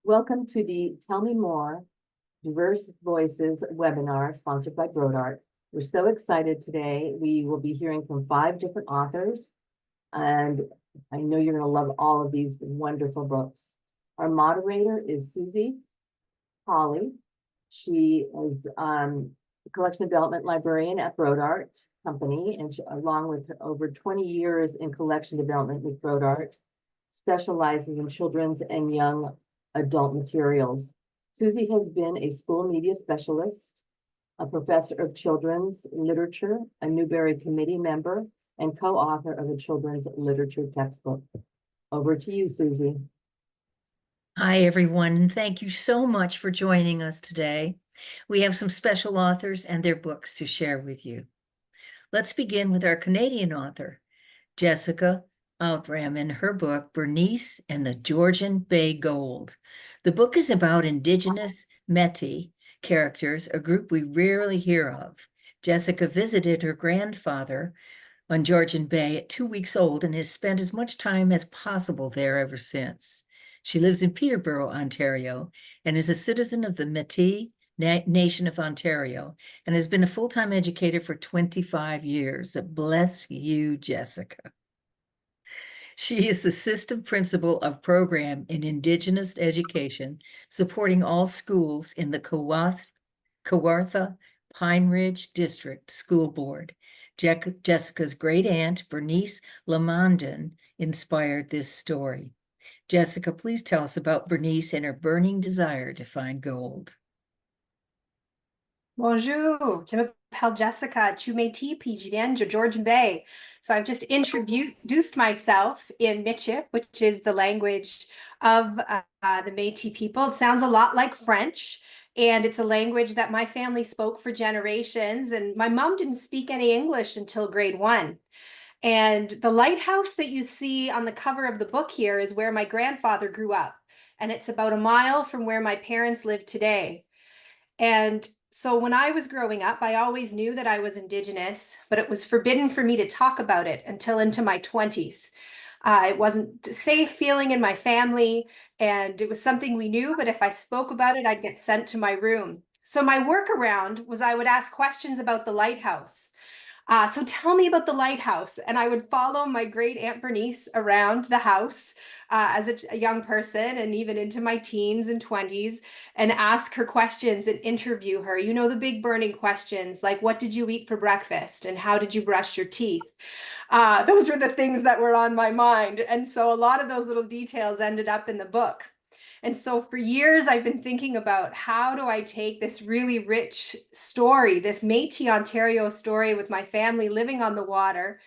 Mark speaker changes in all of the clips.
Speaker 1: Welcome to the Tell Me More Diverse Voices webinar sponsored by Brodart. We're so excited today. We will be hearing from 5 different authors, and I know you're going to love all of these wonderful books. Our moderator is Susie Hawley. She is collection development librarian at Brodart Company, and along with over 20 years in collection development with Brodart, specializes in children's and young adult materials. Susie has been a school media specialist, a professor of children's literature, a Newbery Committee member, and co-author of a children's literature textbook. Over to you, Susie.
Speaker 2: Hi, everyone, and thank you so much for joining us today. We have some special authors and their books to share with you. Let's begin with our Canadian author, Jessica Outram, in her book, Bernice and the Georgian Bay Gold. The book is about Indigenous Métis characters, a group we rarely hear of. Jessica visited her grandfather on Georgian Bay at 2 weeks old and has spent as much time as possible there ever since. She lives in Peterborough, Ontario, and is a citizen of the Métis Nation of Ontario, and has been a full-time educator for 25 years. Bless you, Jessica. She is the system principal of program in Indigenous education, supporting all schools in the Kawartha Pine Ridge District School Board. Jessica's great aunt, Bernice Lamondon, inspired this story. Jessica, please tell us about Bernice and her burning desire to find gold.
Speaker 3: Bonjour, je m'appelle Jessica, tu métis, puis je viens de Georgian Bay. So I've just introduced myself in Michif, which is the language of the Métis people. It sounds a lot like French, and it's a language that my family spoke for generations, and my mom didn't speak any English until grade 1. And the lighthouse that you see on the cover of the book here is where my grandfather grew up, and it's about a mile from where my parents live today. And so when I was growing up, I always knew that I was Indigenous, but it was forbidden for me to talk about it until into my 20s. It wasn't a safe feeling in my family, and it was something we knew, but if I spoke about it, I'd get sent to my room. So my workaround was I would ask questions about the lighthouse. So tell me about the lighthouse. And I would follow my great Aunt Bernice around the house as a young person, and even into my teens and 20s, and ask her questions and interview her. You know, the big burning questions like, what did you eat for breakfast? And how did you brush your teeth? Those were the things that were on my mind. And so a lot of those little details ended up in the book. And so for years, I've been thinking about how do I take this really rich story, this Métis Ontario story with my family living on the water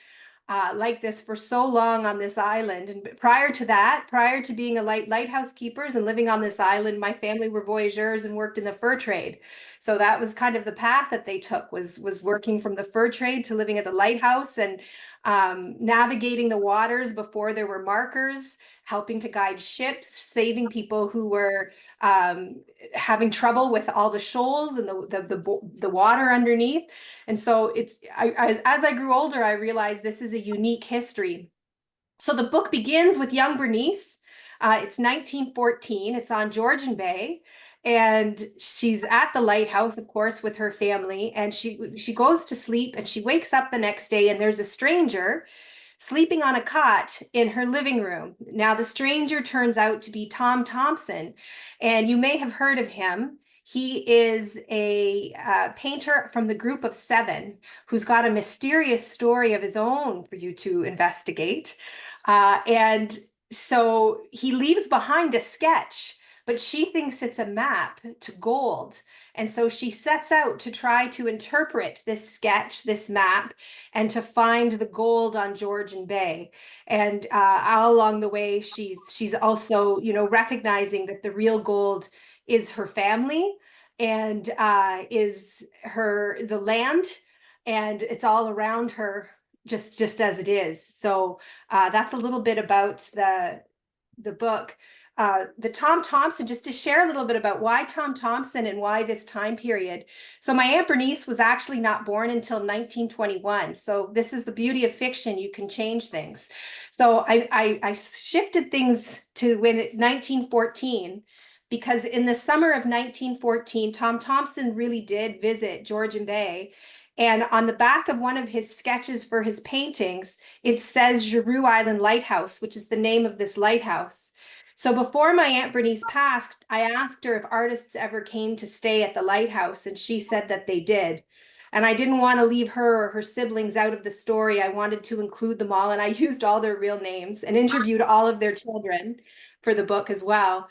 Speaker 3: like this for so long on this island. And prior to that, prior to being a lighthouse keepers and living on this island, my family were voyageurs and worked in the fur trade. So that was kind of the path that they took, was working from the fur trade to living at the lighthouse and navigating the waters before there were markers, helping to guide ships, saving people who were having trouble with all the shoals and the water underneath. And so as I grew older, I realized this is a unique history. So the book begins with young Bernice. It's 1914. It's on Georgian Bay. And she's at the lighthouse, of course, with her family. And she goes to sleep, and she wakes up the next day, and there's a stranger sleeping on a cot in her living room. Now, the stranger turns out to be Tom Thompson, and you may have heard of him. He is a painter from the Group of Seven who's got a mysterious story of his own for you to investigate. And so he leaves behind a sketch, but she thinks it's a map to gold. And so she sets out to try to interpret this sketch, this map, and to find the gold on Georgian Bay. And all along the way, she's also, you know, recognizing that the real gold is her family and is the land, and it's all around her, just as it is. So that's a little bit about the book. The Tom Thompson, just to share a little bit about why Tom Thompson and why this time period. So my Aunt Bernice was actually not born until 1921. So this is the beauty of fiction. You can change things. So I shifted things to when 1914, because in the summer of 1914, Tom Thomson really did visit Georgian Bay. And on the back of one of his sketches for his paintings, it says Giroux Island Lighthouse, which is the name of this lighthouse. So before my Aunt Bernice passed, I asked her if artists ever came to stay at the lighthouse, and she said that they did. And I didn't want to leave her or her siblings out of the story. I wanted to include them all, and I used all their real names and interviewed all of their children for the book as well.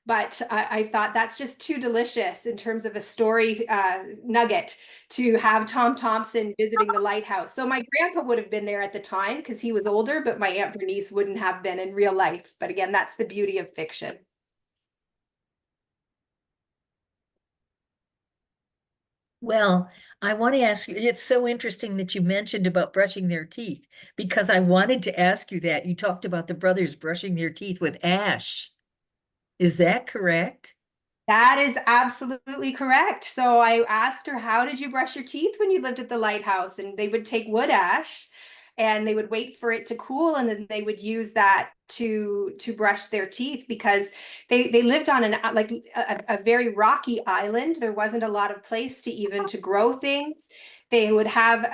Speaker 3: But I thought that's just too delicious in terms of a story nugget to have Tom Thomson visiting the lighthouse. So my grandpa would have been there at the time because he was older, but my Aunt Bernice wouldn't have been in real life. But again, that's the beauty of fiction.
Speaker 2: Well, I want to ask you, it's so interesting that you mentioned about brushing their teeth, because I wanted to ask you that. You talked about the brothers brushing their teeth with ash. Is that correct?
Speaker 3: That is absolutely correct. So I asked her, how did you brush your teeth when you lived at the lighthouse? And they would take wood ash and they would wait for it to cool, and then they would use that to brush their teeth, because they lived on a very rocky island. There wasn't a lot of place to even to grow things. They would have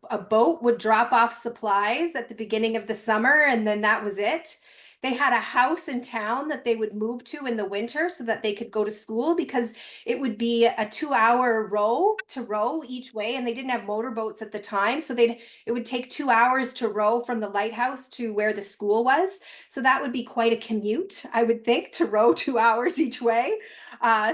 Speaker 3: a boat would drop off supplies at the beginning of the summer, and then that was it. They had a house in town that they would move to in the winter so that they could go to school, because it would be a 2-hour row to row each way, and they didn't have motorboats at the time. So it would take 2 hours to row from the lighthouse to where the school was. So that would be quite a commute, I would think, to row 2 hours each way.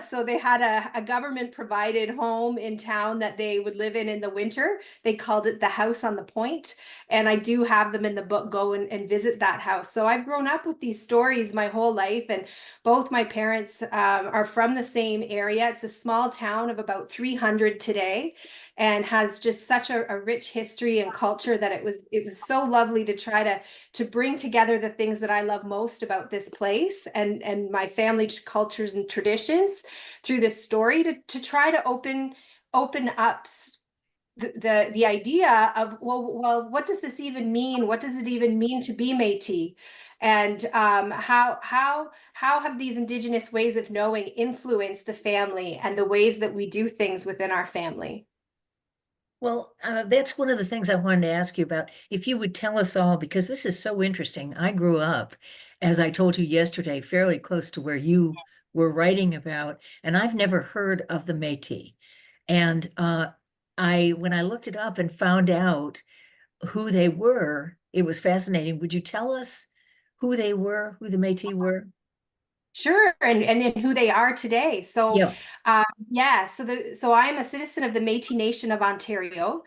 Speaker 3: So they had a government provided home in town that they would live in the winter. They called it the House on the Point. And I do have them in the book, go and visit that house. So I've grown up with these stories my whole life. And both my parents are from the same area. It's a small town of about 300 today, and has just such a rich history and culture that it was so lovely to try to bring together the things that I love most about this place and my family cultures and traditions through this story, to try to open up the idea of, well, what does this even mean? What does it even mean to be Métis? And how have these Indigenous ways of knowing influenced the family and the ways that we do things within our family?
Speaker 2: Well, that's one of the things I wanted to ask you about. If you would tell us all, because this is so interesting. I grew up, as I told you yesterday, fairly close to where you were writing about, and I've never heard of the Métis. And when I looked it up and found out who they were, it was fascinating. Would you tell us who they were, who the Métis were?
Speaker 3: Sure, and who they are today. So,
Speaker 2: Yeah.
Speaker 3: yeah, so I'm a citizen of the Métis Nation of Ontario,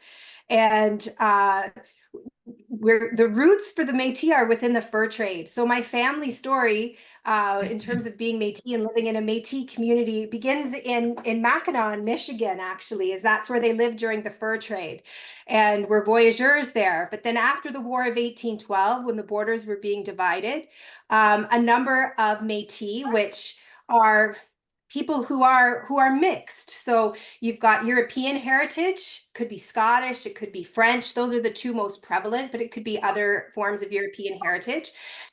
Speaker 3: and where the roots for the Métis are within the fur trade. So my family story, in terms of being Métis and living in a Métis community, begins in Mackinac, Michigan. Actually, is that's where they lived during the fur trade, and were voyageurs there. But then after the War of 1812, when the borders were being divided, a number of Métis, which are people who are mixed. So you've got European heritage, could be Scottish, it could be French. Those are the two most prevalent, but it could be other forms of European heritage.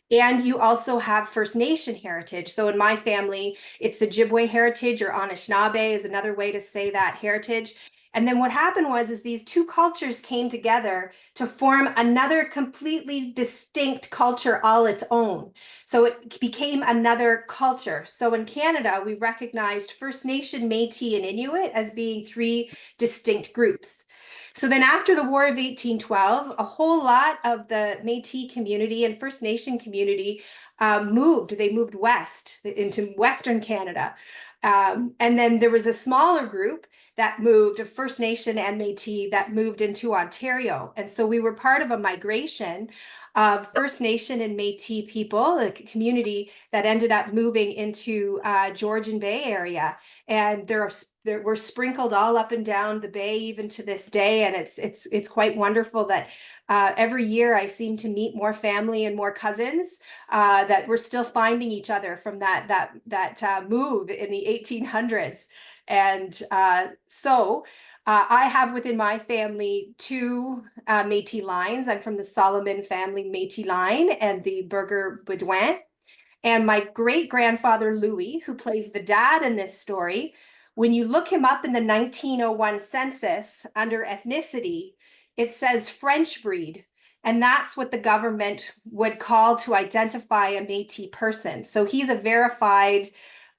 Speaker 3: And you also have First Nation heritage. So in my family, it's Ojibwe heritage, or Anishinaabe is another way to say that heritage. And then what happened is these two cultures came together to form another completely distinct culture all its own. So it became another culture. So in Canada, we recognized First Nation, Métis, and Inuit as being three distinct groups. So then after the War of 1812, a whole lot of the Métis community and First Nation community moved. They moved west into Western Canada. And then there was a smaller group that moved, of First Nation and Métis, that moved into Ontario. And so we were part of a migration of First Nation and Métis people, a community that ended up moving into Georgian Bay area. And we're sprinkled all up and down the bay even to this day. And it's quite wonderful that every year I seem to meet more family and more cousins that we're still finding each other from that move in the 1800s. And so I have within my family two Métis lines. I'm from the Solomon family Métis line and the Burger Bedouin. And my great-grandfather Louis, who plays the dad in this story, when you look him up in the 1901 census under ethnicity, it says French breed. And that's what the government would call to identify a Métis person. So he's a verified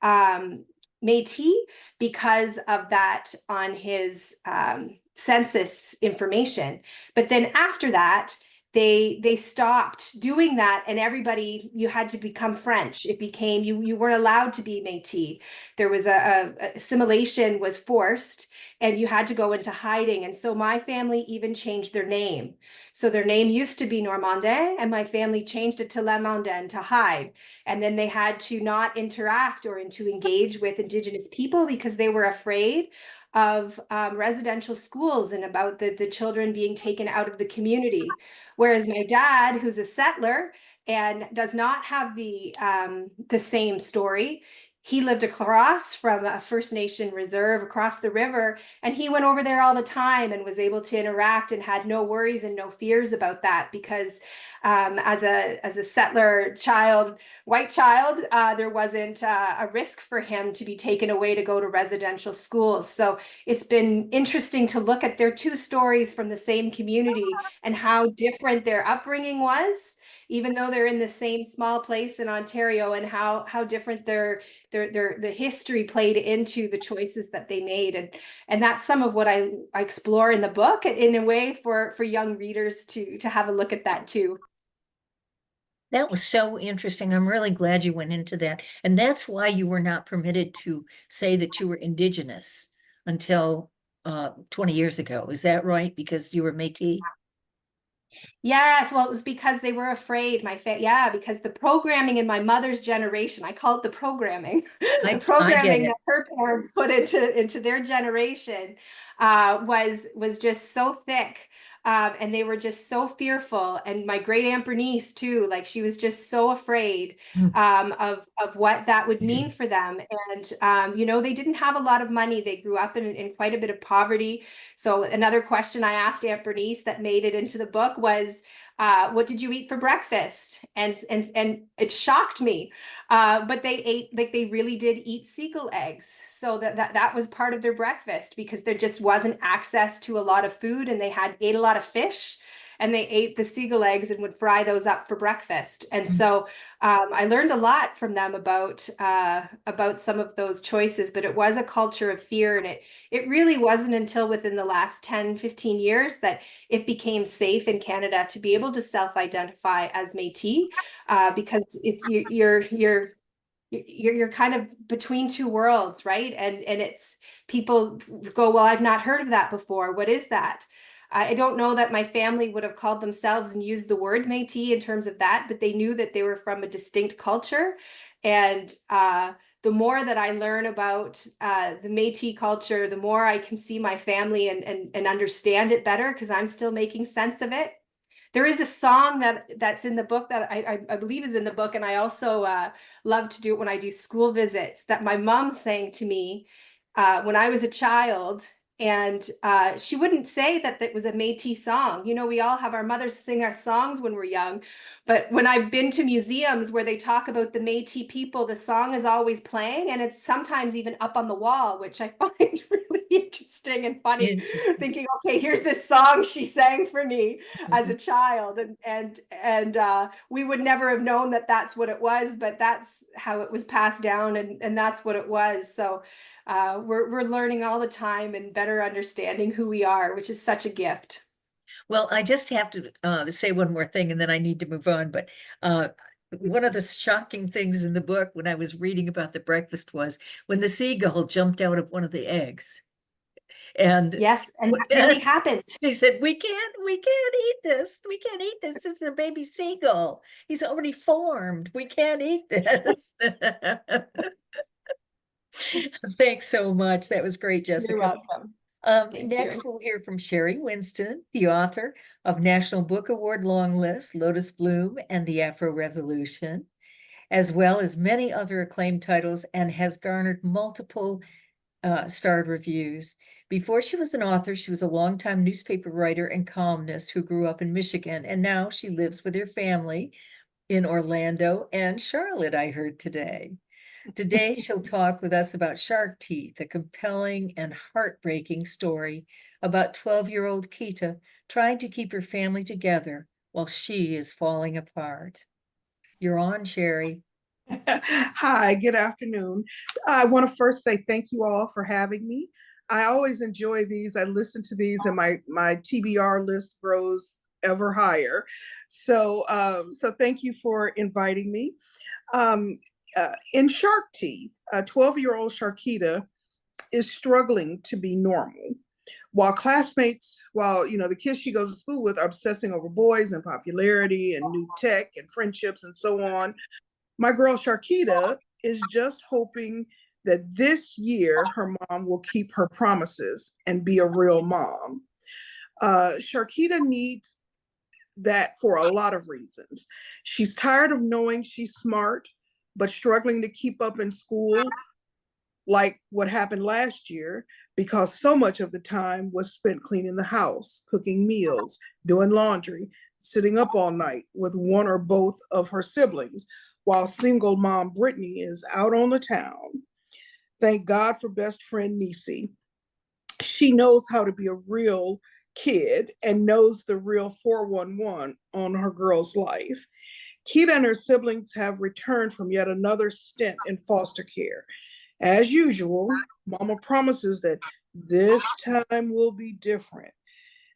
Speaker 3: Métis because of that on his census information. But then after that, they stopped doing that, and everybody, you had to become French. It became, you weren't allowed to be Métis. There was assimilation was forced, and you had to go into hiding. And so my family even changed their name. So their name used to be Normandin, and my family changed it to Lamondin to hide. And then they had to not interact or to engage with Indigenous people because they were afraid of residential schools and about the children being taken out of the community. Whereas my dad, who's a settler and does not have the same story, he lived across from a First Nation reserve across the river, and he went over there all the time and was able to interact and had no worries and no fears about that because as a settler child, white child, there wasn't a risk for him to be taken away to go to residential schools. So it's been interesting to look at their two stories from the same community and how different their upbringing was, even though they're in the same small place in Ontario, and how different the history played into the choices that they made. And that's some of what I explore in the book, in a way for young readers to have a look at that too.
Speaker 2: That was so interesting. I'm really glad you went into that. And that's why you were not permitted to say that you were Indigenous until 20 years ago. Is that right? Because you were Métis?
Speaker 3: Yes, well, it was because they were afraid. Yeah, because the programming in my mother's generation, I call it the programming, the
Speaker 2: I get
Speaker 3: programming
Speaker 2: it.
Speaker 3: that her parents put into their generation was just so thick. And they were just so fearful. And my great Aunt Bernice too, like she was just so afraid of what that would mean for them. And you know, they didn't have a lot of money. They grew up in quite a bit of poverty. So another question I asked Aunt Bernice that made it into the book was, what did you eat for breakfast? And it shocked me. But they ate, like they really did eat seagull eggs. So that was part of their breakfast because there just wasn't access to a lot of food, and they ate a lot of fish, and they ate the seagull eggs and would fry those up for breakfast. And so I learned a lot from them about some of those choices, but it was a culture of fear. And it really wasn't until within the last 10, 15 years that it became safe in Canada to be able to self-identify as Métis, because it's you're kind of between two worlds, right? And it's, people go, well, I've not heard of that before. What is that? I don't know that my family would have called themselves and used the word Métis in terms of that, but they knew that they were from a distinct culture. And the more that I learn about the Métis culture, the more I can see my family and understand it better, because I'm still making sense of it. There is a song that's in the book that I believe is in the book, and I also love to do it when I do school visits, that my mom sang to me when I was a child. And she wouldn't say that that was a Métis song. You know, we all have our mothers sing our songs when we're young. But when I've been to museums where they talk about the Métis people, the song is always playing, and it's sometimes even up on the wall, which I find really interesting and funny.
Speaker 2: Interesting.
Speaker 3: Thinking, okay, here's this song she sang for me as a child, and we would never have known that that's what it was, but that's how it was passed down, and that's what it was. So we're learning all the time and better understanding who we are, which is such a gift.
Speaker 2: Well, I just have to say one more thing and then I need to move on. But one of the shocking things in the book when I was reading about the breakfast was when the seagull jumped out of one of the eggs. And
Speaker 3: Yes, and that really happened.
Speaker 2: they said, we can't eat this. We can't eat this. This is a baby seagull. He's already formed. We can't eat this. Thanks so much. That was great, Jessica.
Speaker 3: You're welcome.
Speaker 2: Next, we'll hear from Sherry Winston, the author of National Book Award Long List, Lotus Bloom, and the Afro Revolution, as well as many other acclaimed titles, and has garnered multiple starred reviews. Before she was an author, she was a longtime newspaper writer and columnist who grew up in Michigan, and now she lives with her family in Orlando and Charlotte, I heard today. Today, she'll talk with us about Shark Teeth, a compelling and heartbreaking story about 12-year-old Kita trying to keep her family together while she is falling apart. You're on, Sherry.
Speaker 4: Hi, good afternoon. I want to first say thank you all for having me. I always enjoy these. I listen to these and my TBR list grows ever higher. So thank you for inviting me. Um, in Shark Teeth, a 12-year-old Sharkita is struggling to be normal. While the kids she goes to school with are obsessing over boys and popularity and new tech and friendships and so on, my girl Sharkita is just hoping that this year her mom will keep her promises and be a real mom. Sharkita needs that for a lot of reasons. She's tired of knowing she's smart, but struggling to keep up in school, like what happened last year, because so much of the time was spent cleaning the house, cooking meals, doing laundry, sitting up all night with one or both of her siblings, while single mom Brittany is out on the town. Thank God for best friend Nisi. She knows how to be a real kid and knows the real 411 on her girl's life. Kita and her siblings have returned from yet another stint in foster care. As usual, Mama promises that this time will be different.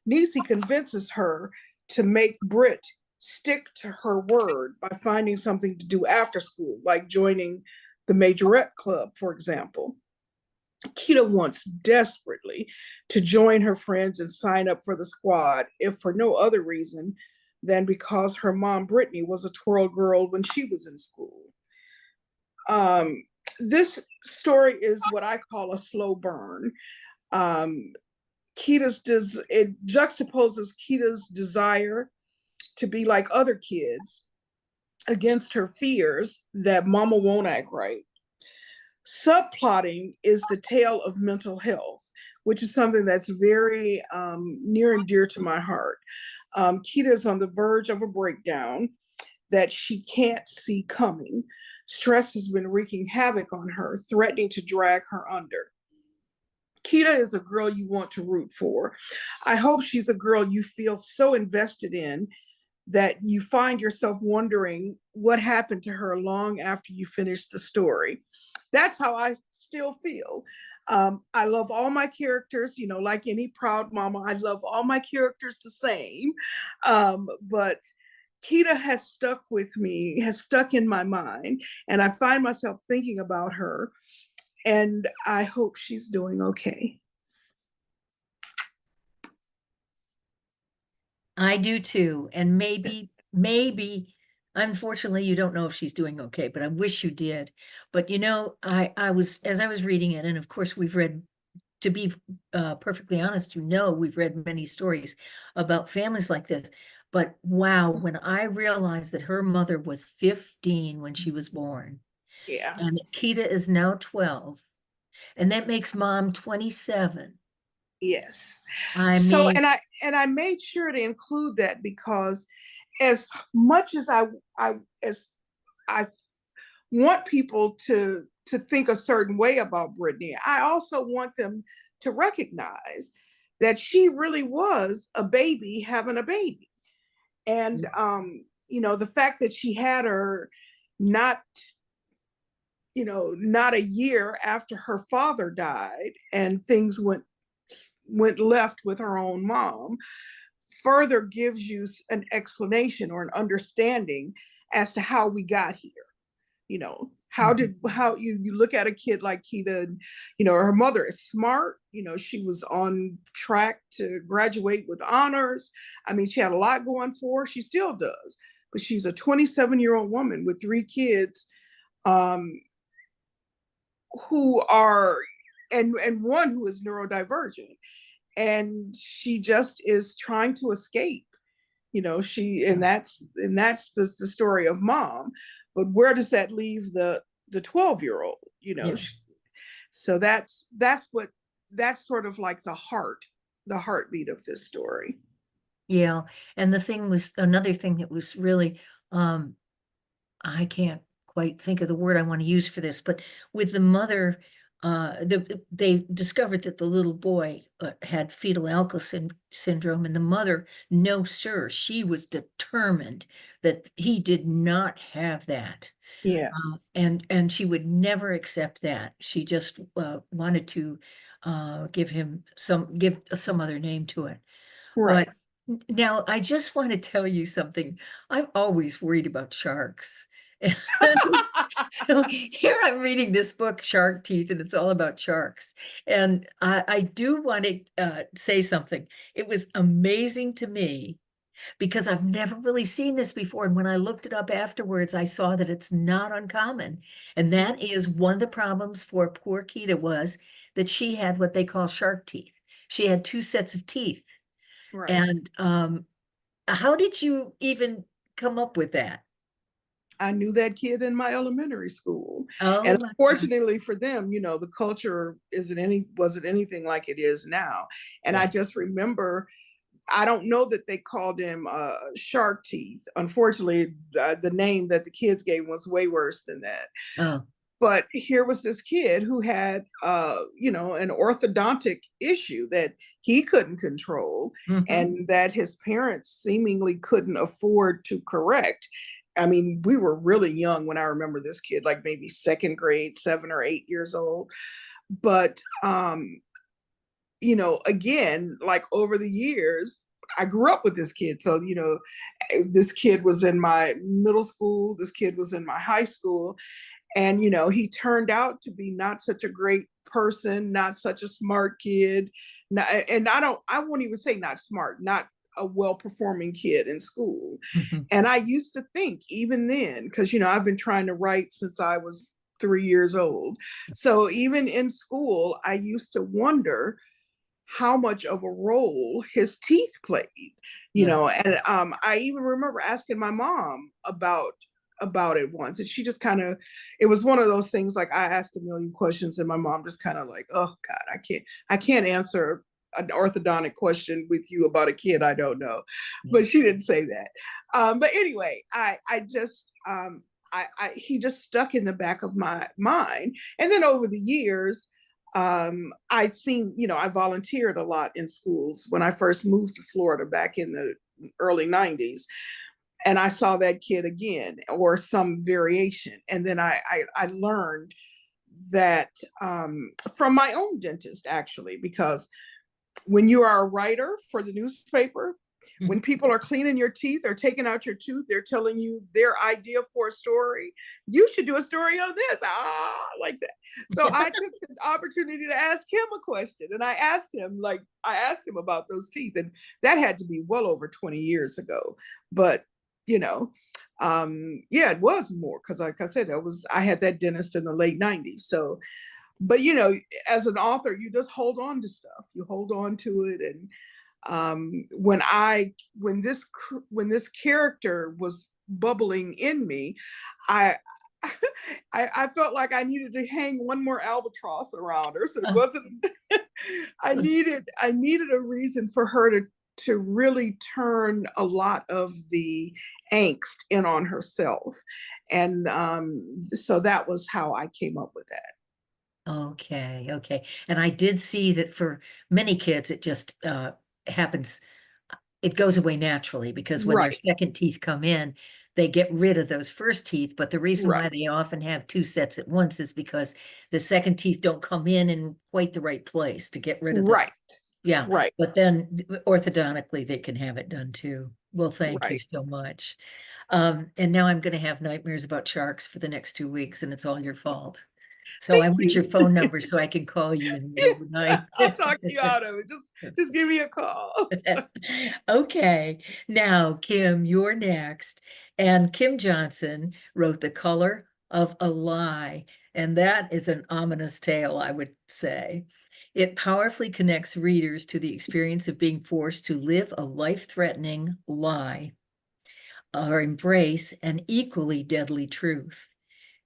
Speaker 4: Nisi convinces her to make Britt stick to her word by finding something to do after school, like joining the Majorette Club, for example. Kita wants desperately to join her friends and sign up for the squad, if for no other reason than because her mom, Brittany, was a twirl girl when she was in school. This story is what I call a slow burn. It juxtaposes Kita's desire to be like other kids against her fears that mama won't act right. Subplotting is the tale of mental health, which is something that's very near and dear to my heart. Kita is on the verge of a breakdown that she can't see coming. Stress has been wreaking havoc on her, threatening to drag her under. Kita is a girl you want to root for. I hope she's a girl you feel so invested in that you find yourself wondering what happened to her long after you finish the story. That's how I still feel. I love all my characters, like any proud mama, I love all my characters the same. But Kita has stuck with me, has stuck in my mind, and I find myself thinking about her, and I hope she's doing okay.
Speaker 2: I do too. And maybe, unfortunately, you don't know if she's doing okay, but I wish you did. But as I was reading it, and of course we've read, to be perfectly honest, we've read many stories about families like this. But wow, when I realized that her mother was 15 when she was born,
Speaker 4: Yeah.
Speaker 2: and Kita is now 12, and that makes mom 27.
Speaker 4: Yes.
Speaker 2: I
Speaker 4: So,
Speaker 2: mean,
Speaker 4: and I made sure to include that because as much as I want people to think a certain way about Brittany, I also want them to recognize that she really was a baby having a baby. And the fact that she had her not a year after her father died and things went left with her own mom further gives you an explanation or an understanding as to how we got here. How you look at a kid like Kita, and, her mother is smart, she was on track to graduate with honors. I mean, she had a lot going for her. She still does, but she's a 27-year-old woman with 3 kids, who are, and one who is neurodivergent, and she just is trying to escape. That's the story of mom. But where does that leave the 12-year-old?
Speaker 2: Yeah.
Speaker 4: So that's sort of like the heartbeat of this story.
Speaker 2: Yeah, and another thing that was really I can't quite think of the word I want to use for this, but with the mother, they discovered that the little boy had fetal syndrome, and the mother, no, sir, she was determined that he did not have that.
Speaker 4: Yeah,
Speaker 2: And she would never accept that. She just wanted to give some other name to it.
Speaker 4: right.
Speaker 2: But now I just want to tell you something. I'm always worried about sharks. So here I'm reading this book, Shark Teeth, and it's all about sharks. And I do want to say something. It was amazing to me because I've never really seen this before. And when I looked it up afterwards, I saw that it's not uncommon. And that is one of the problems for poor Kita was that she had what they call shark teeth. She had two sets of teeth.
Speaker 4: Right.
Speaker 2: And how did you even come up with that?
Speaker 4: I knew that kid in my elementary school.
Speaker 2: Oh,
Speaker 4: And
Speaker 2: my God.
Speaker 4: unfortunately for them, the culture wasn't anything like it is now. And
Speaker 2: Yeah.
Speaker 4: I just remember, I don't know that they called him Shark Teeth. Unfortunately, the name that the kids gave him was way worse than that.
Speaker 2: Oh,
Speaker 4: But here was this kid who had, an orthodontic issue that he couldn't control
Speaker 2: mhm.
Speaker 4: and that his parents seemingly couldn't afford to correct. I mean, we were really young when I remember this kid, like maybe second grade, 7 or 8 years old. But, again, like over the years, I grew up with this kid. So, this kid was in my middle school, this kid was in my high school. And, he turned out to be not such a great person, not such a smart kid. And I won't even say not smart, not a well-performing kid in school.
Speaker 2: Mhm.
Speaker 4: And I used to think even then, because, I've been trying to write since I was 3 years old. So even in school, I used to wonder how much of a role his teeth played,
Speaker 2: Yeah.
Speaker 4: and I even remember asking my mom about it once, and she just kind of, it was one of those things like I asked a million questions and my mom just kind of like, oh God, I can't answer an orthodontic question with you about a kid I don't know. But she didn't say that. But anyway, I just he just stuck in the back of my mind. And then over the years, I'd seen, I volunteered a lot in schools when I first moved to Florida back in the early 90s. And I saw that kid again or some variation. And then I learned that from my own dentist, actually, because when you are a writer for the newspaper, when people are cleaning your teeth or taking out your tooth, they're telling you their idea for a story. You should do a story on this. Like that. So I took the opportunity to ask him a question. And I asked him about those teeth. And that had to be well over 20 years ago. But, it was more because like I said, I had that dentist in the late 90s. So, but as an author, you just hold on to stuff. You hold on to it. And when this character was bubbling in me, I I felt like I needed to hang one more albatross around her. So it wasn't I needed a reason for her to really turn a lot of the angst in on herself. And so that was how I came up with that.
Speaker 2: Okay, okay. And I did see that for many kids, it just happens, it goes away naturally because when their
Speaker 4: Right,
Speaker 2: second teeth come in, they get rid of those first teeth. But the reason why
Speaker 4: right,
Speaker 2: they often have two sets at once is because the second teeth don't come in quite the right place to get rid of them.
Speaker 4: right,
Speaker 2: Yeah,
Speaker 4: right,
Speaker 2: but then orthodontically, they can have it done too. Well, thank you
Speaker 4: right.
Speaker 2: so much. And now I'm gonna have nightmares about sharks for the next 2 weeks, and it's all your fault. So I
Speaker 4: Thank
Speaker 2: want your
Speaker 4: you.
Speaker 2: phone number so I can call you in the middle of the night.
Speaker 4: I'll talk you out of it. Just give me a call.
Speaker 2: Okay, now, Kim, you're next. And Kim Johnson wrote The Color of a Lie, and that is an ominous tale, I would say. It powerfully connects readers to the experience of being forced to live a life-threatening lie or embrace an equally deadly truth.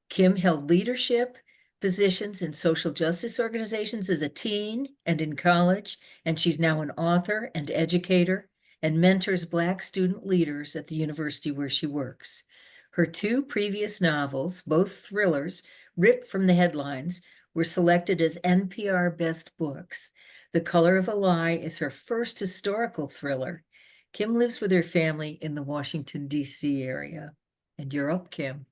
Speaker 2: Kim held leadership positions in social justice organizations as a teen and in college, and she's now an author and educator and mentors Black student leaders at the university where she works. Her two previous novels, both thrillers, ripped from the headlines, were selected as NPR Best Books. The Color of a Lie is her first historical thriller. Kim lives with her family in the Washington, D.C. area. And you're up, Kim.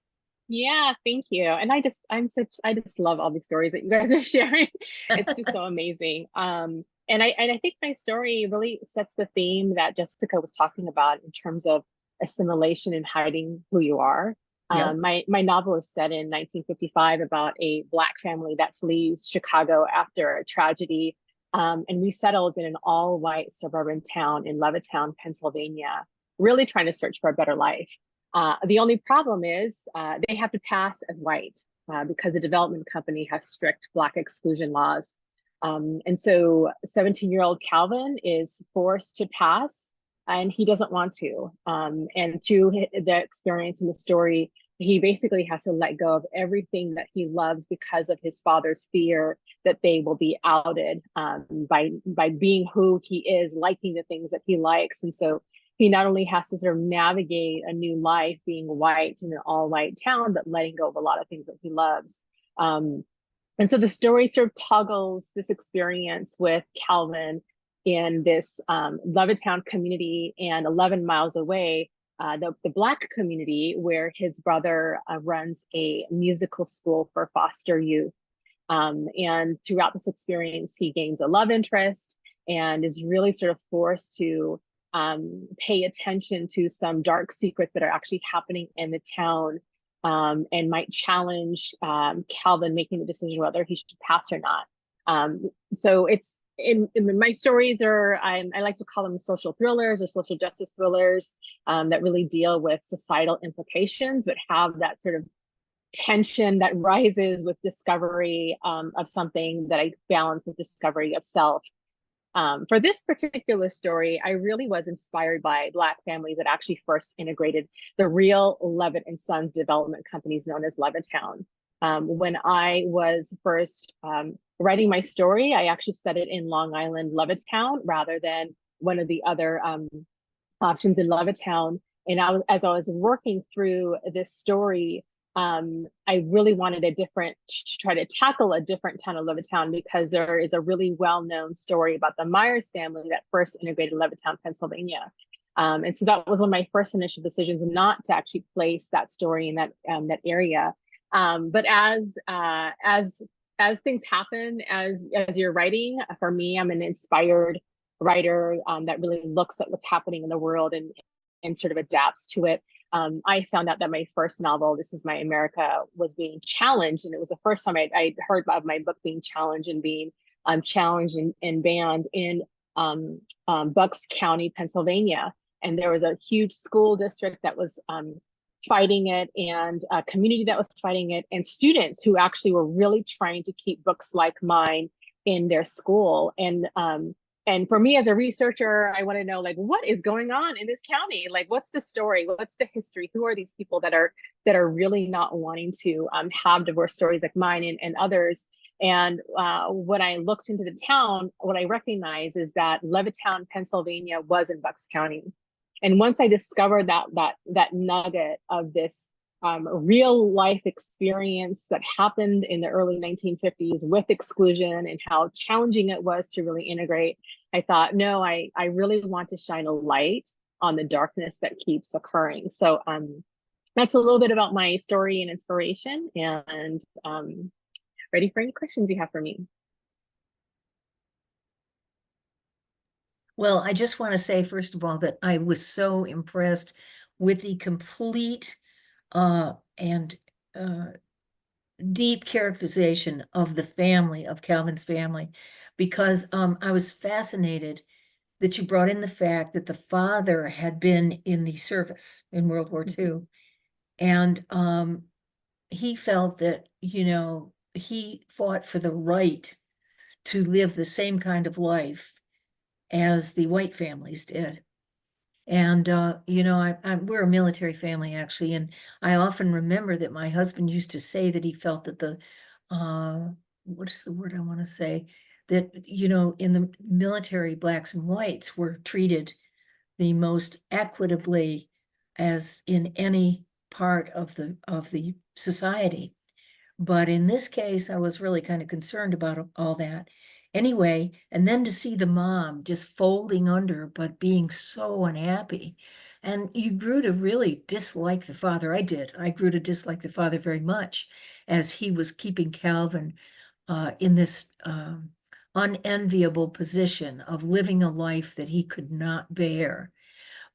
Speaker 5: Yeah, thank you. And I just love all these stories that you guys are sharing. It's just so amazing. And I think my story really sets the theme that Jessica was talking about in terms of assimilation and hiding who you are.
Speaker 2: Yep.
Speaker 5: My novel is set in 1955 about a Black family that flees Chicago after a tragedy, and resettles in an all-white suburban town in Levittown, Pennsylvania, really trying to search for a better life. The only problem is they have to pass as white because the development company has strict Black exclusion laws. And so 17-year-old Calvin is forced to pass, and he doesn't want to. And through the experience in the story, he basically has to let go of everything that he loves because of his father's fear that they will be outed by being who he is, liking the things that he likes. And so he not only has to sort of navigate a new life being white in an all-white town, but letting go of a lot of things that he loves. And so the story sort of toggles this experience with Calvin in this Levittown community, and 11 miles away, the Black community where his brother runs a musical school for foster youth. And throughout this experience, he gains a love interest and is really sort of forced to pay attention to some dark secrets that are actually happening in the town, and might challenge Calvin making the decision whether he should pass or not. So it's in my stories I like to call them social thrillers or social justice thrillers that really deal with societal implications, that have that sort of tension that rises with discovery of something that I balance with discovery of self. For this particular story, I really was inspired by Black families that actually first integrated the real Levitt and Sons development companies known as Levittown. When I was first writing my story, I actually set it in Long Island, Levittown, rather than one of the other options in Levittown. And as I was working through this story, I really wanted to try to tackle a different town of Levittown, because there is a really well-known story about the Myers family that first integrated Levittown, Pennsylvania. And so that was one of my first initial decisions, not to actually place that story in that area. But as things happen, as you're writing, for me, I'm an inspired writer that really looks at what's happening in the world and sort of adapts to it. I found out that my first novel, This Is My America, was being challenged, and it was the first time I'd heard about my book being challenged and being challenged and banned in Bucks County, Pennsylvania. And there was a huge school district that was fighting it, and a community that was fighting it, and students who actually were really trying to keep books like mine in their school. And for me as a researcher, I want to know, like, what is going on in this county? Like, what's the story? What's the history? Who are these people that are really not wanting to have diverse stories like mine and others? And when I looked into the town, what I recognized is that Levittown, Pennsylvania was in Bucks County. And once I discovered that nugget of this real life experience that happened in the early 1950s with exclusion and how challenging it was to really integrate, I thought, no, I really want to shine a light on the darkness that keeps occurring. So that's a little bit about my story and inspiration, and ready for any questions you have for me.
Speaker 2: Well, I just want to say, first of all, that I was so impressed with the complete and deep characterization of the family, of Calvin's family, because I was fascinated that you brought in the fact that the father had been in the service in World War II. And he felt that, he fought for the right to live the same kind of life as the white families did. And, we're a military family, actually. And I often remember that my husband used to say that he felt that what is the word I want to say? That, in the military, blacks and whites were treated the most equitably as in any part of the society. But in this case, I was really kind of concerned about all that. Anyway, and then to see the mom just folding under, but being so unhappy. And you grew to really dislike the father. I did. I grew to dislike the father very much as he was keeping Calvin in this unenviable position of living a life that he could not bear.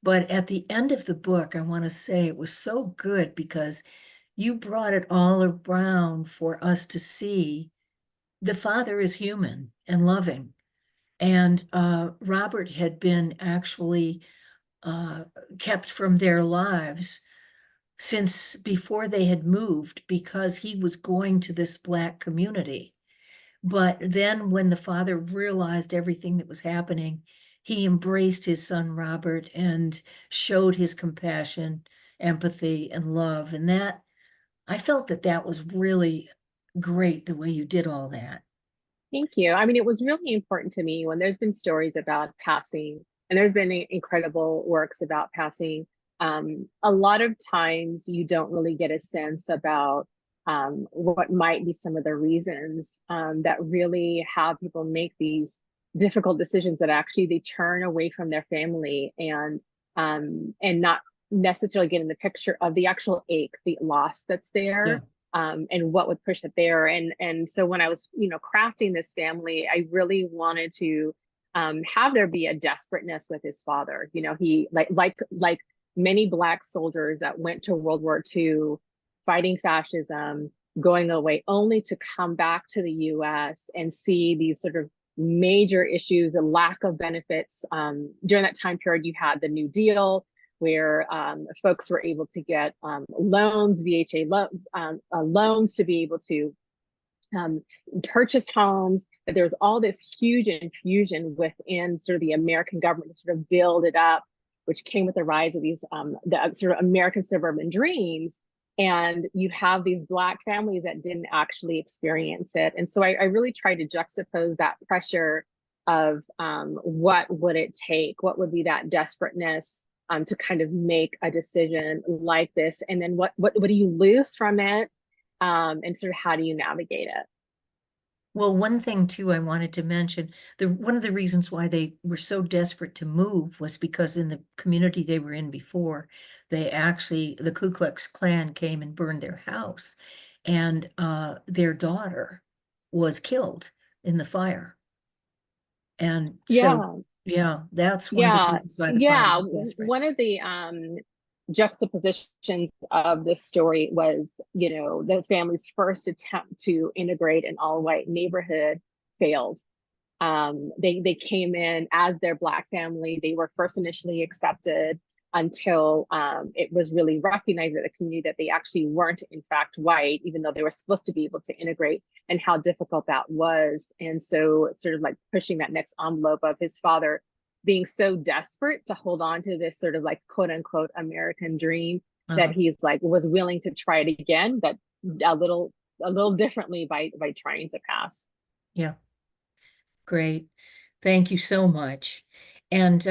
Speaker 2: But at the end of the book, I want to say it was so good because you brought it all around for us to see the father is human and loving. And Robert had been actually kept from their lives since before they had moved because he was going to this Black community. But then when the father realized everything that was happening, he embraced his son Robert and showed his compassion, empathy, and love. And that I felt that was really great the way you did all that.
Speaker 5: Thank you. I mean, it was really important to me when there's been stories about passing, and there's been incredible works about passing. A lot of times you don't really get a sense about what might be some of the reasons that really have people make these difficult decisions that actually they turn away from their family and not necessarily get in the picture of the actual ache, the loss that's there.
Speaker 2: Yeah.
Speaker 5: And what would push it there. And so when I was, crafting this family, I really wanted to have there be a desperateness with his father. He like many Black soldiers that went to World War II, fighting fascism, going away, only to come back to the U.S. and see these sort of major issues, a lack of benefits. During that time period, you had the New Deal, where folks were able to get loans, loans to be able to purchase homes. That there was all this huge infusion within sort of the American government to sort of build it up, which came with the rise of these the sort of American suburban dreams. And you have these Black families that didn't actually experience it. And so I really tried to juxtapose that pressure of what would it take? What would be that desperateness to kind of make a decision like this, and then what do you lose from it, and sort of how do you navigate it?
Speaker 2: Well, one thing too, I wanted to mention, one of the reasons why they were so desperate to move was because in the community they were in before, the Ku Klux Klan came and burned their house, and their daughter was killed in the fire. And so, yeah, that's one of the reasons why the father was desperate.
Speaker 5: One of the juxtapositions of this story was, the family's first attempt to integrate an all-white neighborhood failed. They came in as their Black family. They were first initially accepted until it was really recognized by the community that they actually weren't in fact white, even though they were supposed to be able to integrate, and how difficult that was. And so sort of like pushing that next envelope of his father being so desperate to hold on to this sort of like quote unquote American dream, that he's like was willing to try it again, but a little differently by trying to pass.
Speaker 2: Yeah. Great. Thank you so much. And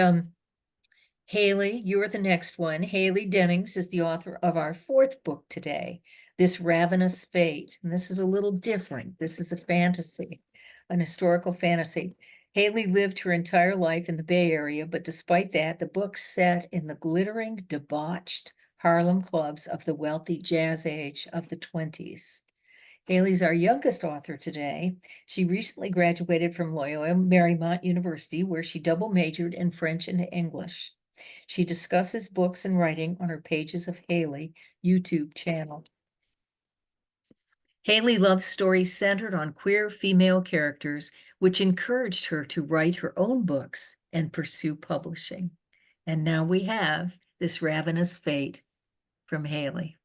Speaker 2: Haley, you're the next one. Haley Dennings is the author of our fourth book today, This Ravenous Fate. And this is a little different. This is a fantasy, an historical fantasy. Haley lived her entire life in the Bay Area, but despite that, the book's set in the glittering, debauched Harlem clubs of the wealthy jazz age of the 20s. Haley's our youngest author today. She recently graduated from Loyola Marymount University, where she double majored in French and English. She discusses books and writing on her Pages of Haley YouTube channel. Haley loves stories centered on queer female characters, which encouraged her to write her own books and pursue publishing. And now we have This Ravenous Fate from Haley.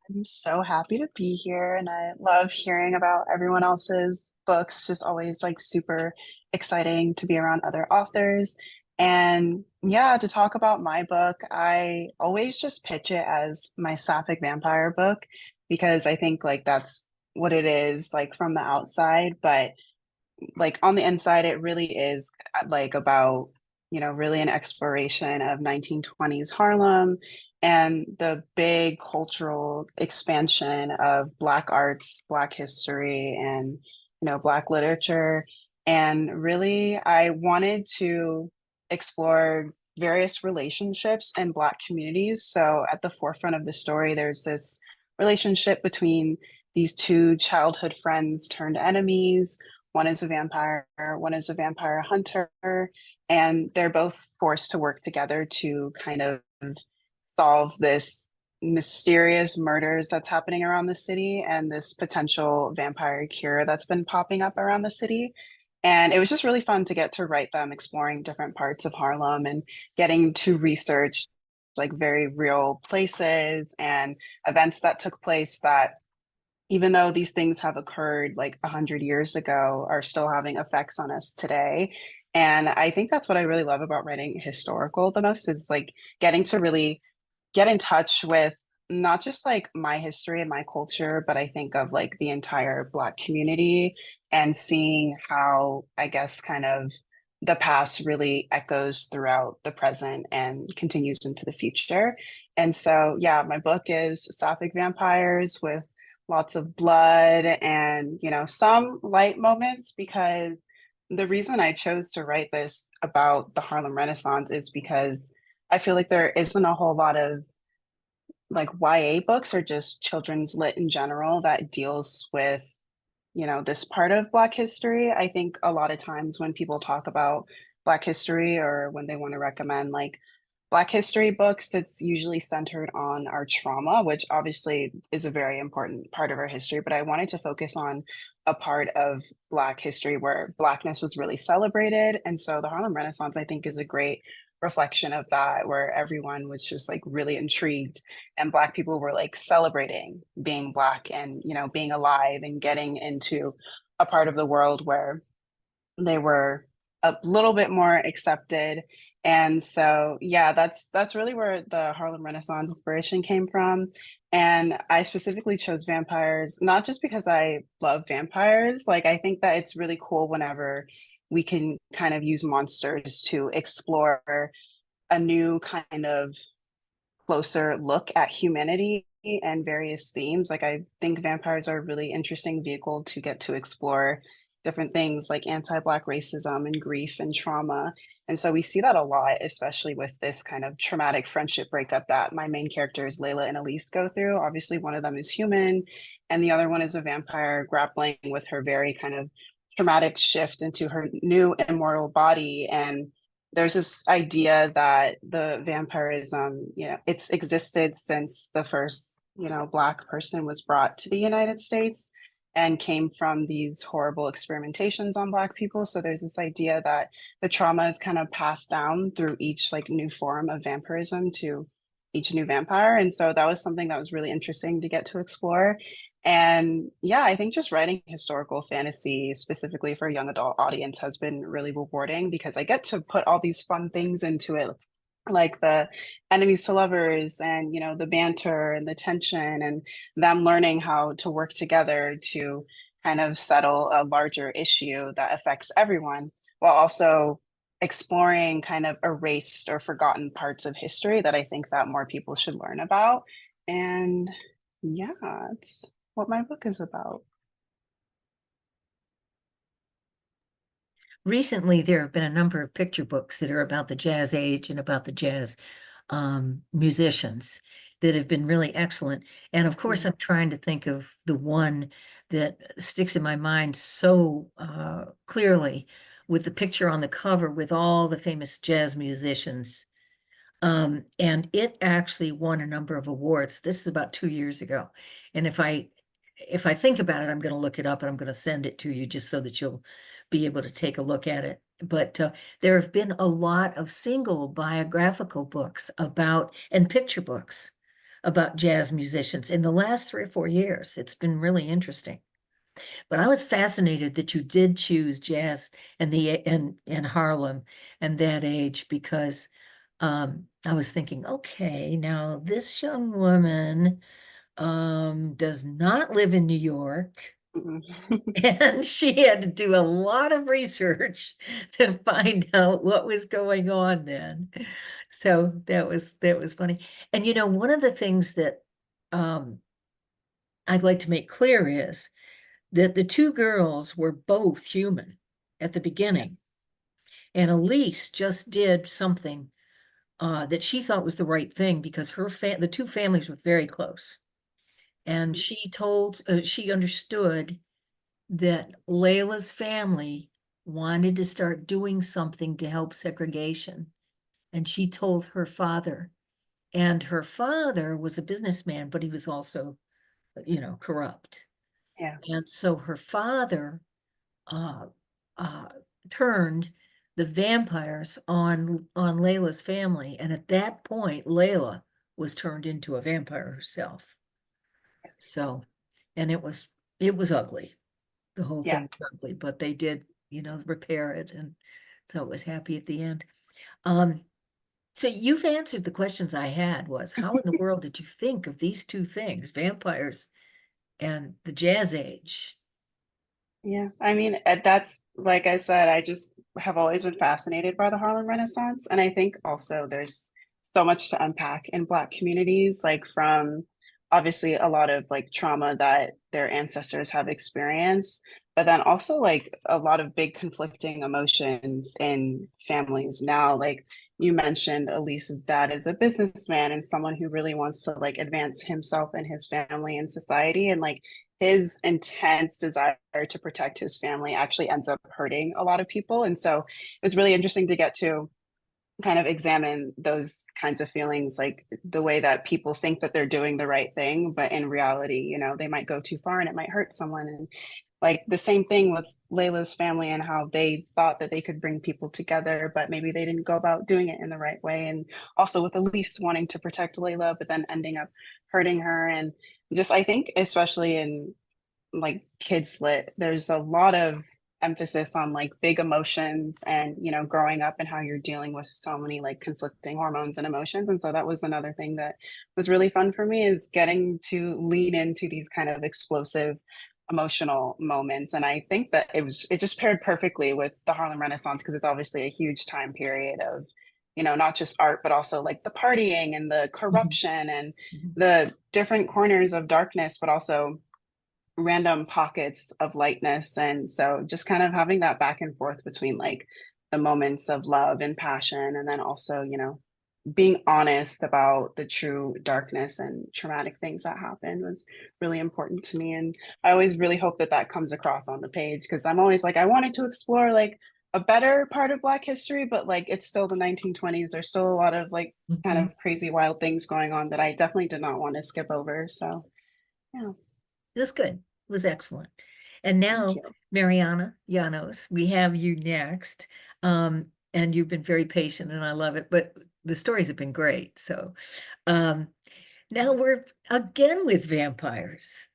Speaker 6: I'm so happy to be here, and I love hearing about everyone else's books. Just always like super exciting to be around other authors. And yeah, to talk about my book, I always just pitch it as my sapphic vampire book, because I think like that's what it is like from the outside, but like on the inside it really is like about really an exploration of 1920s Harlem and the big cultural expansion of Black arts, Black history, and Black literature. And really, I wanted to explore various relationships in Black communities. So at the forefront of the story, there's this relationship between these two childhood friends turned enemies. One is a vampire, one is a vampire hunter, and they're both forced to work together to kind of solve this mysterious murders that's happening around the city and this potential vampire cure that's been popping up around the city. And it was just really fun to get to write them exploring different parts of Harlem and getting to research like very real places and events that took place that, even though these things have occurred like 100 years ago, are still having effects on us today. And I think that's what I really love about writing historical the most, is like getting to really get in touch with not just like my history and my culture, but I think of like the entire Black community and seeing how, I guess, kind of the past really echoes throughout the present and continues into the future. And so, yeah, my book is Sapphic Vampires, with lots of blood and, some light moments, because the reason I chose to write this about the Harlem Renaissance is because I feel like there isn't a whole lot of like YA books or just children's lit in general that deals with, this part of Black history. I think a lot of times when people talk about Black history or when they want to recommend like Black history books, it's usually centered on our trauma, which obviously is a very important part of our history. But I wanted to focus on a part of Black history where Blackness was really celebrated. And so the Harlem Renaissance, I think, is a great reflection of that, where everyone was just like really intrigued and Black people were like celebrating being Black and, being alive and getting into a part of the world where they were a little bit more accepted. And so, yeah, that's really where the Harlem Renaissance inspiration came from. And I specifically chose vampires, not just because I love vampires. Like, I think that it's really cool whenever we can kind of use monsters to explore a new kind of closer look at humanity and various themes. Like, I think vampires are a really interesting vehicle to get to explore different things like anti-Black racism and grief and trauma. And so we see that a lot, especially with this kind of traumatic friendship breakup that my main characters, Layla and Alif, go through. Obviously, one of them is human, and the other one is a vampire grappling with her very kind of traumatic shift into her new immortal body. And there's this idea that the vampirism, it's existed since the first, Black person was brought to the United States and came from these horrible experimentations on Black people. So there's this idea that the trauma is kind of passed down through each like new form of vampirism to each new vampire. And so that was something that was really interesting to get to explore. And yeah, I think just writing historical fantasy specifically for a young adult audience has been really rewarding, because I get to put all these fun things into it, like the enemies to lovers and, the banter and the tension and them learning how to work together to kind of settle a larger issue that affects everyone, while also exploring kind of erased or forgotten parts of history that I think that more people should learn about. And yeah, it's what my book is about.
Speaker 2: Recently, there have been a number of picture books that are about the Jazz Age and about the jazz musicians that have been really excellent. And of course, I'm trying to think of the one that sticks in my mind so clearly, with the picture on the cover with all the famous jazz musicians. And it actually won a number of awards. This is about 2 years ago. And if I think about it, I'm going to look it up and I'm going to send it to you just so that you'll be able to take a look at it. But there have been a lot of single biographical books about, and picture books about jazz musicians in the last 3 or 4 years. It's been really interesting. But I was fascinated that you did choose jazz and and Harlem and that age, because I was thinking, okay, now this young woman does not live in New York. And she had to do a lot of research to find out what was going on then. So that was funny. And you know, one of the things that I'd like to make clear is that the two girls were both human at the beginning.
Speaker 6: Yes.
Speaker 2: And Elise just did something that she thought was the right thing because the two families were very close. And she understood that Layla's family wanted to start doing something to help segregation. And she told her father. And her father was a businessman, but he was also, corrupt.
Speaker 6: Yeah.
Speaker 2: And so her father uh, uh, turned the vampires on Layla's family. And at that point, Layla was turned into a vampire herself. So, and it was ugly. The whole
Speaker 6: Yeah.
Speaker 2: thing was ugly, but they did, repair it. And so it was happy at the end. So you've answered the questions I had was how in the world did you think of these two things, vampires and the Jazz Age?
Speaker 6: Yeah, I mean, that's like I said, I just have always been fascinated by the Harlem Renaissance. And I think also there's so much to unpack in Black communities, like from obviously a lot of like trauma that their ancestors have experienced, but then also like a lot of big conflicting emotions in families now. Like you mentioned, Elise's dad is a businessman and someone who really wants to like advance himself and his family and society. And like his intense desire to protect his family actually ends up hurting a lot of people. And so it was really interesting to get to kind of examine those kinds of feelings, like the way that people think that they're doing the right thing, but in reality, they might go too far and it might hurt someone. And like the same thing with Layla's family and how they thought that they could bring people together, but maybe they didn't go about doing it in the right way. And also with Elise wanting to protect Layla, but then ending up hurting her. And just, I think, especially in like kids lit, there's a lot of emphasis on like big emotions and growing up and how you're dealing with so many like conflicting hormones and emotions. And so that was another thing that was really fun for me, is getting to lean into these kind of explosive emotional moments. And I think that it just paired perfectly with the Harlem Renaissance, because it's obviously a huge time period of not just art, but also like the partying and the corruption and the different corners of darkness, but also random pockets of lightness. And so just kind of having that back and forth between like the moments of love and passion, and then also being honest about the true darkness and traumatic things that happened was really important to me. And I always really hope that that comes across on the page, because I'm always like, I wanted to explore like a better part of Black history, but like it's still the 1920s. There's still a lot of like kind of crazy wild things going on that I definitely did not want to skip over. So yeah.
Speaker 2: It was good. It was excellent. And now,
Speaker 6: you.
Speaker 2: Mariana Llanos, we have you next. And you've been very patient and I love it, but the stories have been great. So now we're again with vampires.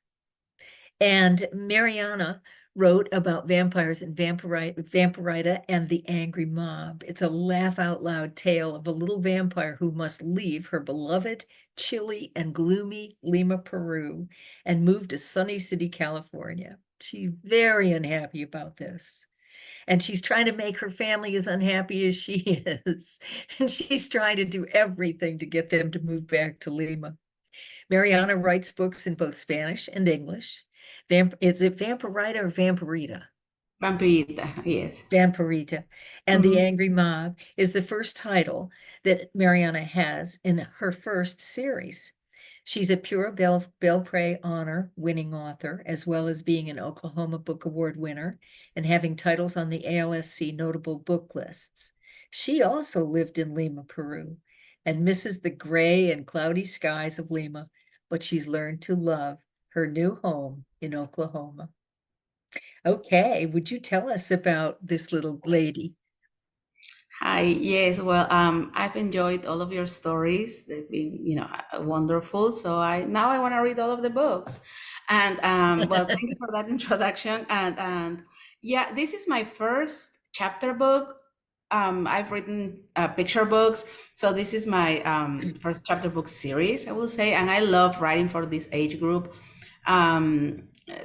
Speaker 2: And Mariana wrote about vampires in Vampirita and the Angry Mob. It's a laugh out loud tale of a little vampire who must leave her beloved, chilly, and gloomy Lima, Peru, and move to Sunny City, California. She's very unhappy about this. And she's trying to make her family as unhappy as she is. And she's trying to do everything to get them to move back to Lima. Mariana writes books in both Spanish and English. Is it Vampirita or Vampirita?
Speaker 7: Vampirita, yes.
Speaker 2: Vampirita. And The Angry Mob is the first title that Mariana has in her first series. She's a Pura Belpré honor winning author, as well as being an Oklahoma Book Award winner and having titles on the ALSC notable book lists. She also lived in Lima, Peru, and misses the gray and cloudy skies of Lima, but she's learned to love her new home in Oklahoma. Okay, would you tell us about this little lady?
Speaker 7: Hi, yes, well, I've enjoyed all of your stories. They've been, wonderful. So now I want to read all of the books. And well, thank you for that introduction. And yeah, this is my first chapter book. I've written picture books, so this is my first chapter book series, I will say, and I love writing for this age group.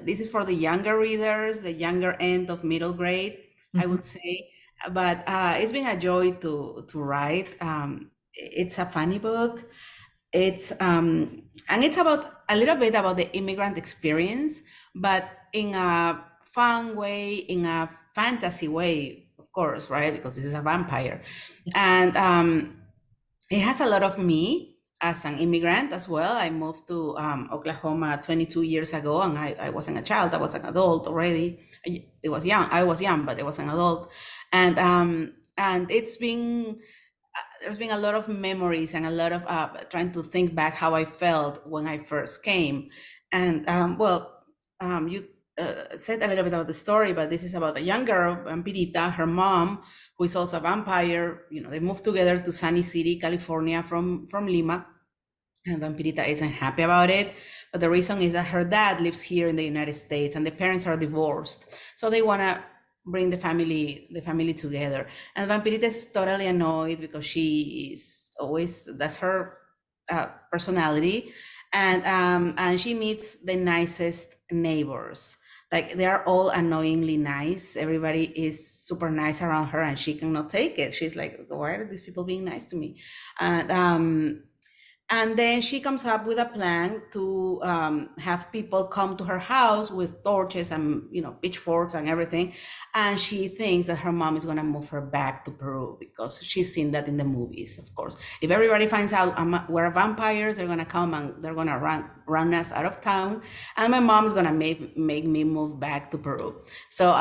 Speaker 7: This is for the younger readers, the younger end of middle grade, I would say. But it's been a joy to write. it's a funny book. It's and it's about a little bit about the immigrant experience, but in a fun way, in a fantasy way, of course, right? Because this is a vampire, and it has a lot of me as an immigrant as well. I moved to Oklahoma 22 years ago, and I wasn't a child; I was an adult already. It was young. I was young, but I was an adult, and it's been there's been a lot of memories and a lot of trying to think back how I felt when I first came. And you said a little bit about the story, but this is about a young girl, Vampirita, her mom, who is also a vampire. You know, they moved together to Sunny City, California from Lima. And Vampirita isn't happy about it. But the reason is that her dad lives here in the United States and the parents are divorced. So they want to bring the family together. And Vampirita is totally annoyed because she is always, that's her personality. And she meets the nicest neighbors. Like they're all annoyingly nice. Everybody is super nice around her and she cannot take it. She's like, why are these people being nice to me? And then she comes up with a plan to have people come to her house with torches and, you know, pitchforks and everything. And she thinks that her mom is going to move her back to Peru because she's seen that in the movies, of course. If everybody finds out we're vampires, they're going to come and they're going to run us out of town. And my mom's going to make me move back to Peru. So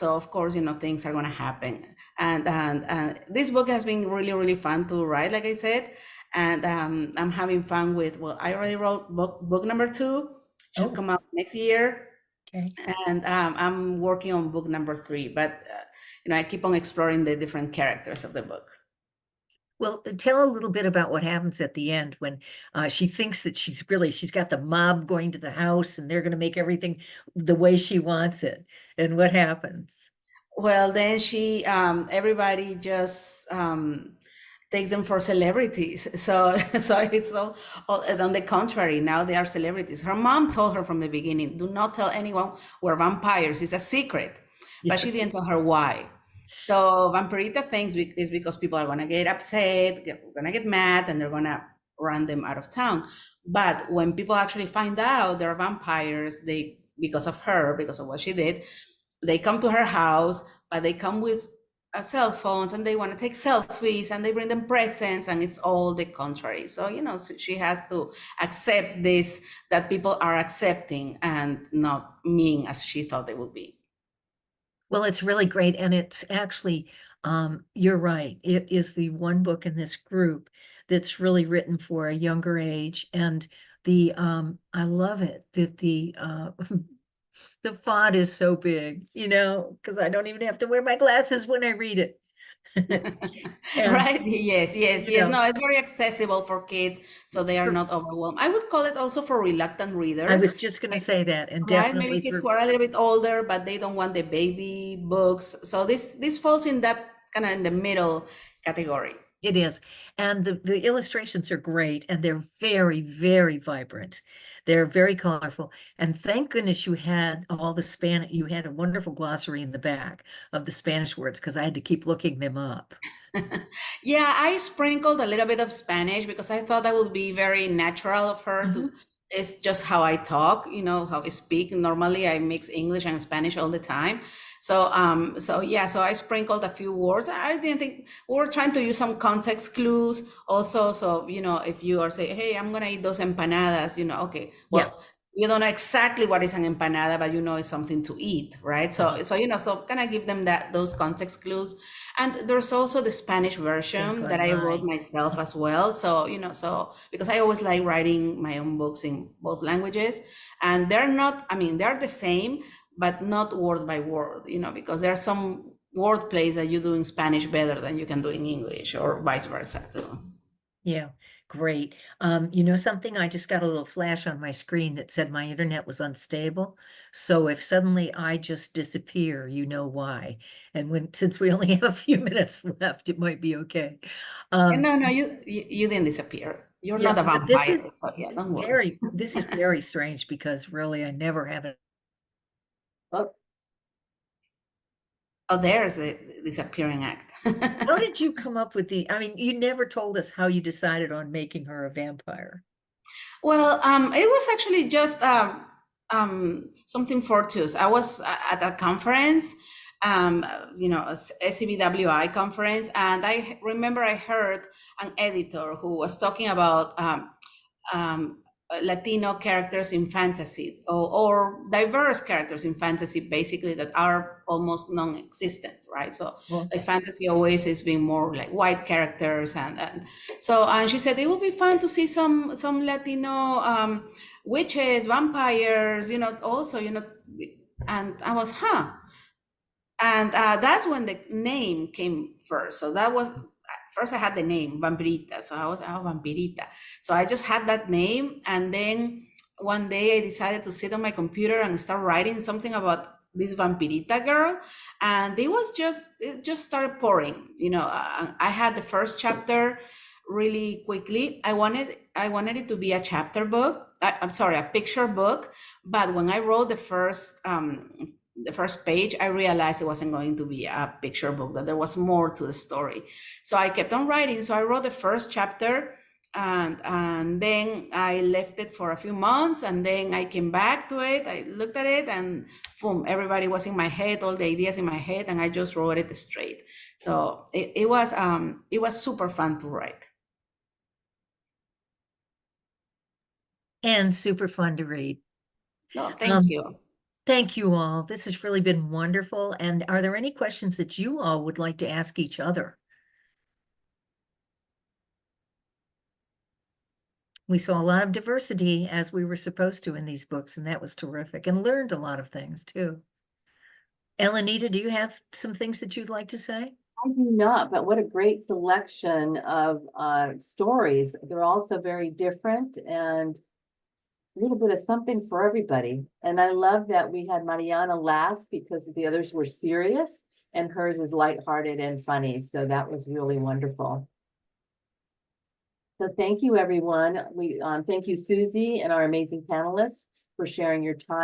Speaker 7: of course, you know, things are going to happen. And this book has been really, really fun to write, like I said. And I'm having fun with, well, I already wrote book number 2, should come out next year.
Speaker 2: Okay.
Speaker 7: And I'm working on book number 3, but you know, I keep on exploring the different characters of the book.
Speaker 2: Well, tell a little bit about what happens at the end when she thinks that she's got the mob going to the house and they're going to make everything the way she wants it. And what happens?
Speaker 7: Well, then everybody just takes them for celebrities. So it's all on the contrary, now they are celebrities. Her mom told her from the beginning, do not tell anyone we're vampires, it's a secret. Yes. But she didn't tell her why. So Vampirita thinks it's because people are gonna get upset, gonna get mad, and they're gonna run them out of town. But when people actually find out they're vampires, because of what she did, they come to her house, but they come with cell phones and they want to take selfies and they bring them presents, and it's all the contrary. So, you know, she has to accept this, that people are accepting and not mean as she thought they would be.
Speaker 2: Well, it's really great. And it's actually, you're right. It is the one book in this group that's really written for a younger age. And I love it that the font is so big, you know, because I don't even have to wear my glasses when I read it.
Speaker 7: Right? Yes. No, it's very accessible for kids, so they are not overwhelmed. I would call it also for reluctant readers.
Speaker 2: I was just going to say that, and definitely
Speaker 7: maybe kids who are a little bit older, but they don't want the baby books. So this falls in that kind of in the middle category.
Speaker 2: It is, and the illustrations are great, and they're very, very vibrant. They're very colorful, and thank goodness you had all the Spanish. You had a wonderful glossary in the back of the Spanish words because I had to keep looking them up.
Speaker 7: Yeah, I sprinkled a little bit of Spanish because I thought that would be very natural of her. It's just how I talk, you know, how I speak. Normally, I mix English and Spanish all the time. So I sprinkled a few words. I didn't think we were trying to use some context clues also. So, you know, if you are saying, hey, I'm going to eat those empanadas, you know, okay, well, you don't know exactly what is an empanada, but you know, it's something to eat, right? So, you know, so kind of give them those context clues. And there's also the Spanish version that I wrote myself as well. So, you know, because I always like writing my own books in both languages, and they're the same, but not word by word, you know, because there are some word plays that you do in Spanish better than you can do in English, or vice versa too.
Speaker 2: Yeah, great. You know something, I just got a little flash on my screen that said my internet was unstable. So if suddenly I just disappear, you know why. And since we only have a few minutes left, it might be okay.
Speaker 7: No, you didn't disappear. You're not a vampire. Don't worry.
Speaker 2: This is very strange because really I never have it.
Speaker 7: Oh, there's it. disappearing act.
Speaker 2: How did you come up with I mean, you never told us how you decided on making her a vampire.
Speaker 7: Well, it was actually just something fortuitous. I was at a conference, a SCBWI conference, and I remember I heard an editor who was talking about Latino characters in fantasy, or diverse characters in fantasy, basically, that are almost non-existent, right? So like fantasy always is being more like white characters, and she said it would be fun to see some Latino witches, vampires, also, and I was, and that's when the name came first. So that was, first I had the name Vampirita, so I was Vampirita. So I just had that name, and then one day I decided to sit on my computer and start writing something about this Vampirita girl, and it just started pouring. I had the first chapter really quickly. I wanted it to be a chapter book. I'm sorry, a picture book. But when I wrote the first page, I realized it wasn't going to be a picture book, that there was more to the story. So I kept on writing. So I wrote the first chapter, and then I left it for a few months, and then I came back to it. I looked at it, and boom, everybody was in my head, all the ideas in my head, and I just wrote it straight. So it was super fun to write.
Speaker 2: And super fun to read.
Speaker 7: No, thank you.
Speaker 2: Thank you all. This has really been wonderful. And are there any questions that you all would like to ask each other? We saw a lot of diversity, as we were supposed to, in these books, and that was terrific, and learned a lot of things too. Elenita, do you have some things that you'd like to say?
Speaker 1: I do not, but what a great selection of stories. They're also very different and a little bit of something for everybody. And I love that we had Mariana last, because the others were serious and hers is lighthearted and funny. So that was really wonderful. So thank you, everyone. We thank you, Susie, and our amazing panelists for sharing your time.